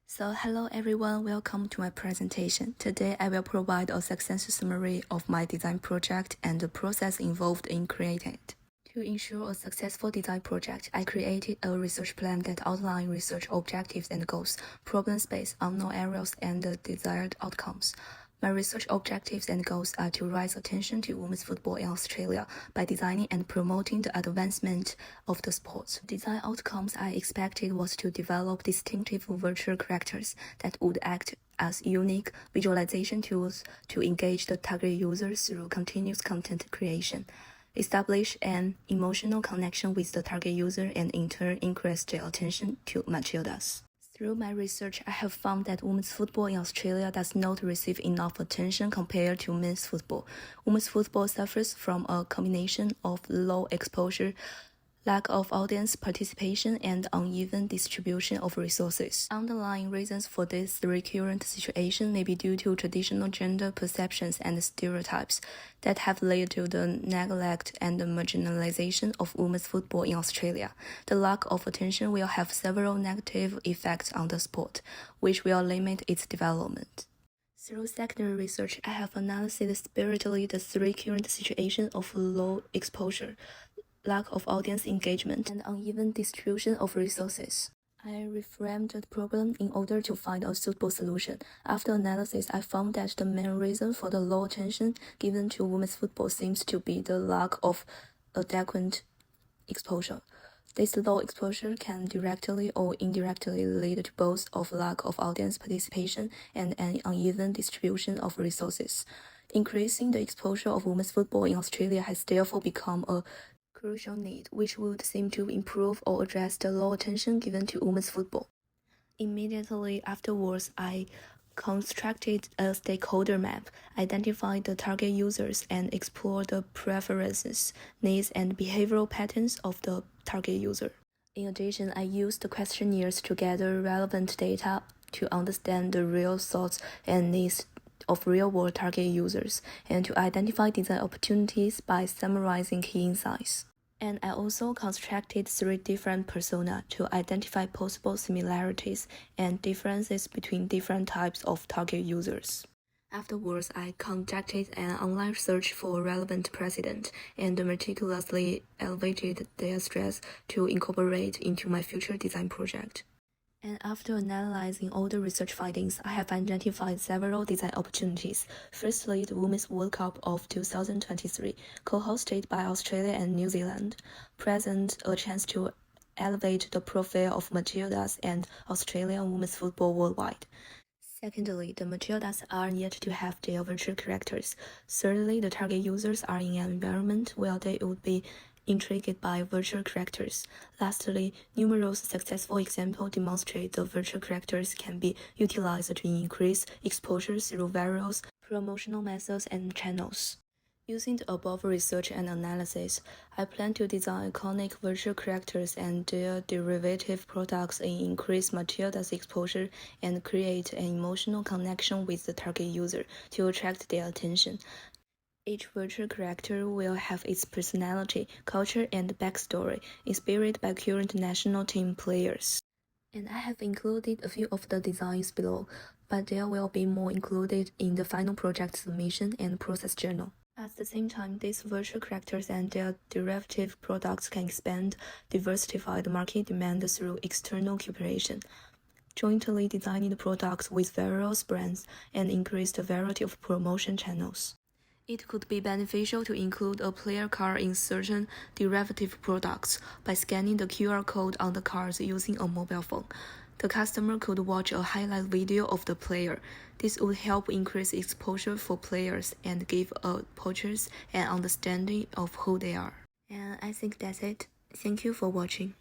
So hello everyone, welcome to my presentation. Today I will provide a success summary of my design project and the process involved in creating it. To ensure a successful design project, I created a research plan that outlines research objectives and goals, problem space, unknown areas, and the desired outcomes. My research objectives and goals are to raise attention to women's football in Australia by designing and promoting the advancement of the sport. Design outcomes I expected was to develop distinctive virtual characters that would act as unique visualization tools to engage the target users through continuous content creation, establish an emotional connection with the target user, and in turn increase their attention to Matildas. Through my research, I have found that women's football in Australia does not receive enough attention compared to men's football. Women's football suffers from a combination of low exposure, lack of audience participation, and uneven distribution of resources. Underlying reasons for this recurrent situation may be due to traditional gender perceptions and stereotypes that have led to the neglect and the marginalization of women's football in Australia. The lack of attention will have several negative effects on the sport, which will limit its development. Through secondary research, I have analyzed spiritually the three current situations of low exposure, lack of audience engagement, and uneven distribution of resources. I reframed the problem in order to find a suitable solution. After analysis, I found that the main reason for the low attention given to women's football seems to be the lack of adequate exposure. This low exposure can directly or indirectly lead to both of lack of audience participation and an uneven distribution of resources. Increasing the exposure of women's football in Australia has therefore become a crucial need, which would seem to improve or address the low attention given to women's football. Immediately afterwards, I constructed a stakeholder map, identified the target users, and explored the preferences, needs, and behavioral patterns of the target user. In addition, I used the questionnaires to gather relevant data to understand the real thoughts and needs of real-world target users, and to identify design opportunities by summarizing key insights. And I also constructed 3 different personas to identify possible similarities and differences between different types of target users. Afterwards, I conducted an online search for relevant precedent and meticulously elevated their stress to incorporate into my future design project. And after analyzing all the research findings, I have identified several design opportunities. Firstly, the Women's World Cup of 2023, co-hosted by Australia and New Zealand, presents a chance to elevate the profile of Matildas and Australian women's football worldwide. Secondly, the Matildas are yet to have their virtual characters. Thirdly, the target users are in an environment where they would be intrigued by virtual characters. Lastly, numerous successful examples demonstrate the virtual characters can be utilized to increase exposure through various promotional methods and channels. Using the above research and analysis, I plan to design iconic virtual characters and their derivative products and increase Matilda's exposure and create an emotional connection with the target user to attract their attention. Each virtual character will have its personality, culture, and backstory, inspired by current national team players. And I have included a few of the designs below, but there will be more included in the final project submission and process journal. At the same time, these virtual characters and their derivative products can expand, diversify the market demand through external cooperation, jointly designing the products with various brands, and increase the variety of promotion channels. It could be beneficial to include a player card in certain derivative products by scanning the QR code on the cards using a mobile phone. The customer could watch a highlight video of the player. This would help increase exposure for players and give a purchase an understanding of who they are. And I think that's it. Thank you for watching.